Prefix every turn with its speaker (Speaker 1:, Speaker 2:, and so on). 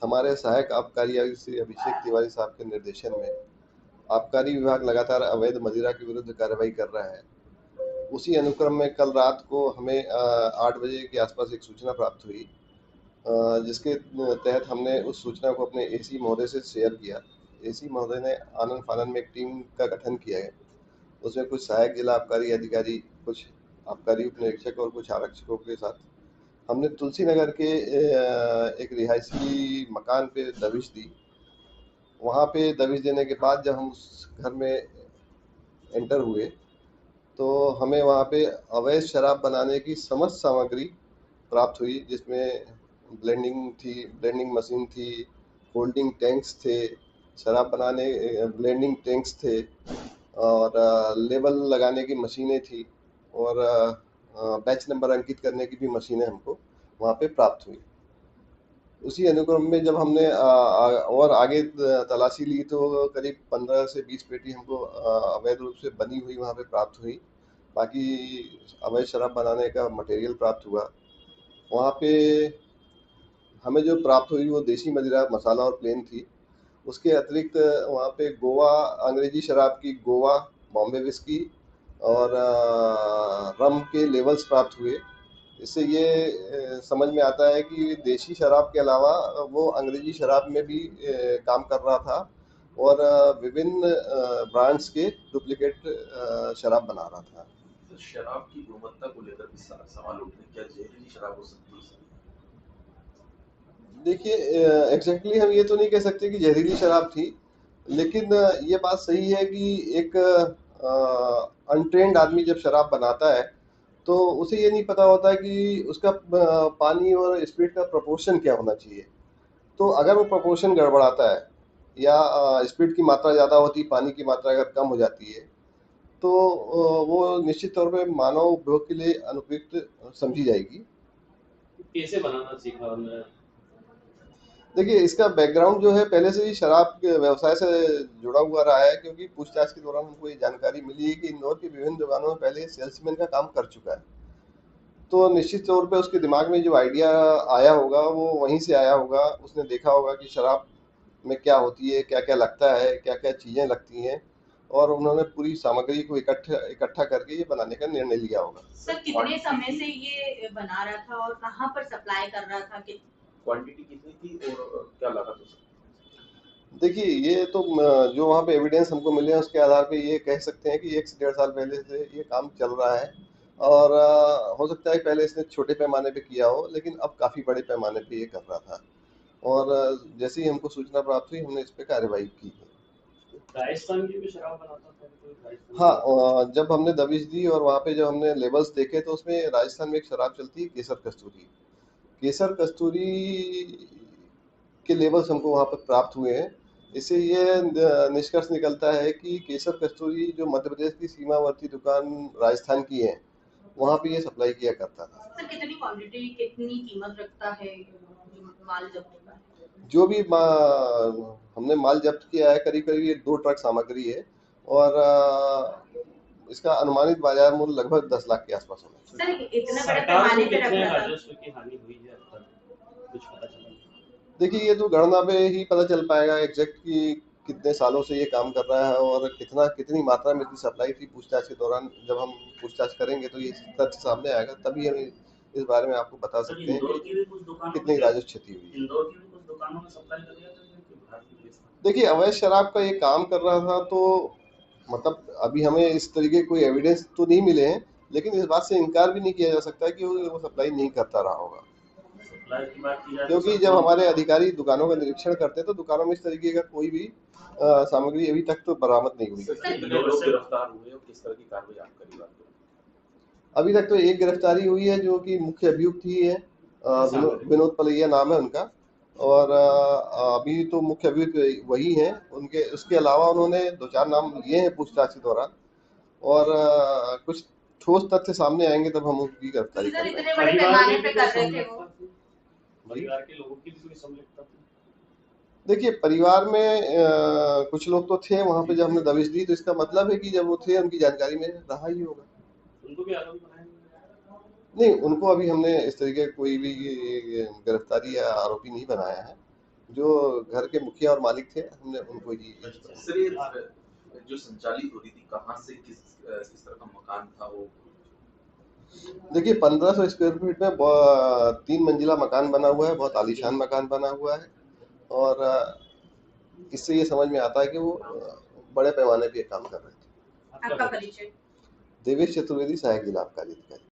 Speaker 1: हमारे सहायक आबकारी आयुक्त श्री अभिषेक तिवारी साहब के निर्देशन में आबकारी विभाग लगातार अवैध मदिरा के विरुद्ध कार्रवाई कर रहा है। उसी अनुक्रम में कल रात को हमें 8 बजे के आसपास एक सूचना प्राप्त हुई, जिसके तहत हमने उस सूचना को अपने एसी महोदय से शेयर किया। एसी महोदय ने आनन-फानन में एक टीम का गठन किया है। उसमें कुछ सहायक जिला आबकारी अधिकारी, कुछ आबकारी उप निरीक्षक और कुछ आरक्षकों के साथ हमने तुलसी नगर के एक रिहायशी मकान पे दबिश दी। वहाँ पे दबिश देने के बाद जब हम उस घर में एंटर हुए, तो हमें वहाँ पे अवैध शराब बनाने की समस्त सामग्री प्राप्त हुई, जिसमें ब्लेंडिंग मशीन थी, होल्डिंग टैंक्स थे, शराब बनाने ब्लेंडिंग टैंक्स थे और लेबल लगाने की मशीनें थी और बैच नंबर अंकित करने की भी मशीनें हमको वहाँ पे प्राप्त हुई। उसी अनुक्रम में जब हमने और आगे तलाशी ली तो करीब 15 से 20 पेटी हमको अवैध रूप से बनी हुई वहाँ पे प्राप्त हुई। बाकी अवैध शराब बनाने का मटेरियल प्राप्त हुआ। वहाँ पे हमें जो प्राप्त हुई वो देसी मदिरा मसाला और प्लेन थी। उसके अतिरिक्त वहाँ पे गोवा अंग्रेजी शराब की गोवा, बॉम्बे विस्की और रम के लेवल्स प्राप्त हुए। इससे ये समझ में आता है कि देशी शराब के अलावा वो अंग्रेजी शराब में भी काम कर रहा था और विभिन्न ब्रांड्स के डुप्लीकेट शराब बना रहा था।
Speaker 2: शराब की गुणवत्ता को लेकर भी सवाल उठ रहे हैं, क्या जहरीली शराब हो सकती है?
Speaker 1: देखिए, एग्जैक्टली हम ये तो नहीं कह सकते कि जहरीली शराब थी, लेकिन ये बात सही है कि एक अनट्रेंड आदमी जब शराब बनाता है तो उसे ये नहीं पता होता है कि उसका पानी और स्पीड का प्रोपोर्शन क्या होना चाहिए। तो अगर वो प्रोपोर्शन गड़बड़ाता है या स्पीड की मात्रा ज़्यादा होती, पानी की मात्रा अगर कम हो जाती है, तो वो निश्चित तौर पे मानव उपभोग के लिए अनुपयुक्त समझी जाएगी।
Speaker 3: कैसे बनाना सीखा हमने?
Speaker 1: देखिए, इसका बैकग्राउंड जो है पहले से ही शराब के व्यवसाय से जुड़ा हुआ रहा है, क्योंकि पूछताछ के दौरान हमको ये जानकारी मिली है कि इंदौर की विभिन्न दुकानों में पहले सेल्समैन का काम कर चुका है। तो निश्चित तौर पे उसके दिमाग में जो आइडिया आया होगा वो वहीं से आया होगा। उसने देखा होगा कि शराब में क्या होती है, क्या क्या लगता है, क्या क्या चीज़ें लगती हैं, और उन्होंने पूरी सामग्री को इकट्ठा इकट्ठा करके ये बनाने का निर्णय लिया होगा।
Speaker 4: सर कितने समय से ये बना रहा था और कहाँ पर सप्लाई कर रहा था?
Speaker 2: क्वांटिटी कितनी थी और क्या लागत हो सकती है?
Speaker 1: देखिए, ये तो जो वहाँ पे एविडेंस हमको मिले हैं उसके आधार पे ये कह सकते हैं कि 1 से 1.5 साल पहले से ये काम चल रहा है और हो सकता है पहले इसने छोटे पैमाने पे किया हो, लेकिन अब काफ़ी बड़े पैमाने पे ये कर रहा था और जैसे ही हमको सूचना प्राप्त हुई हमने इस पे कार्रवाई की है।
Speaker 3: राजस्थान की भी शराब बनाता था?
Speaker 1: हाँ, जब हमने दबिश दी और वहाँ पे जब हमने लेबल्स देखे तो उसमें राजस्थान में एक शराब चलती है केसर कस्तूरी। केसर कस्तूरी के लेबल्स हमको वहाँ पर प्राप्त हुए हैं। इससे ये निष्कर्ष निकलता है कि केसर कस्तूरी जो मध्य प्रदेश की सीमावर्ती दुकान राजस्थान की है, वहाँ पे ये सप्लाई किया करता था।
Speaker 4: सर कितनी क्वांटिटी, कितनी कीमत रखता है जो माल जब्त होता है?
Speaker 1: जो भी हमने माल जब्त किया है करीब करीब ये 2 ट्रक सामग्री है और इसका अनुमानित बाजार मूल्य लगभग 10 लाख के आसपास होगा।
Speaker 4: सर इतना बड़े पैमाने पे रखना था?
Speaker 3: राजस्व की हानि हुई है अब तक कुछ पता चला?
Speaker 1: देखिए, ये तो गणना पे ही पता चल पाएगा एग्जैक्ट कि कितने सालों से ये काम कर रहा है और कितनी मात्रा में इसकी सप्लाई थी। पूछताछ के दौरान जब हम पूछताछ करेंगे तो ये तथ्य सामने आएगा, तभी हम इस बारे में आपको बता सकते हैं कि कितनी राजस्व क्षति हुई है।
Speaker 3: इंदौर की भी कुछ दुकानों में सप्लाई कर दिया था?
Speaker 1: देखिए, अवैध शराब का ये काम कर रहा था तो मतलब अभी हमें इस तरीके कोई एविडेंस तो नहीं मिले हैं, लेकिन इस बात से इनकार भी नहीं किया जा सकता कि वो सप्लाई नहीं करता रहा होगा, क्योंकि जब हमारे अधिकारी दुकानों का निरीक्षण करते हैं तो दुकानों में इस तरीके का कोई भी सामग्री अभी तक तो बरामद नहीं हुई।
Speaker 2: कितने लोग गिरफ्तार हुए और किस तरह की कार्रवाई आप करेंगे?
Speaker 1: अभी तक तो एक गिरफ्तारी हुई है जो कि मुख्य अभियुक्त ही है, विनोद पलैया नाम है उनका, और अभी तो मुख्य अभियुक्त वही हैं। उनके उसके अलावा उन्होंने 2-4 नाम लिए हैं पूछताछ के दौरान और कुछ ठोस तथ्य सामने आएंगे तब हम उनकी गिरफ्तारी
Speaker 4: सर
Speaker 1: करेंगे।
Speaker 4: इतने बड़े पैमाने पे कर रहे थे वो?
Speaker 3: परिवार के लोगों की भी कोई सम्मिलितता थी?
Speaker 1: देखिए, परिवार में कुछ लोग तो थे वहाँ पे जब हमने दबिश दी, तो इसका मतलब है कि जब वो थे उनकी जानकारी में रहा ही होगा।
Speaker 3: उनको भी आरोपी बनाया?
Speaker 1: नहीं, उनको अभी हमने इस तरीके कोई भी गिरफ्तारी या आरोपी नहीं बनाया है। जो घर के मुखिया और मालिक थे, हमने उनको ही
Speaker 2: सर ये जो संचालित हो रही थी कहाँ से किस तरह का मकान था वो?
Speaker 1: देखिए 1500 स्क्वायर फीट में 3 मंजिला मकान बना हुआ है, बहुत आलीशान मकान बना हुआ है और इससे ये समझ में आता है कि वो बड़े पैमाने पे काम कर रहे थे।
Speaker 4: आपका परिचय?
Speaker 1: देवेश चतुर्वेदी, सहायक जिला आबकारी अधिकारी।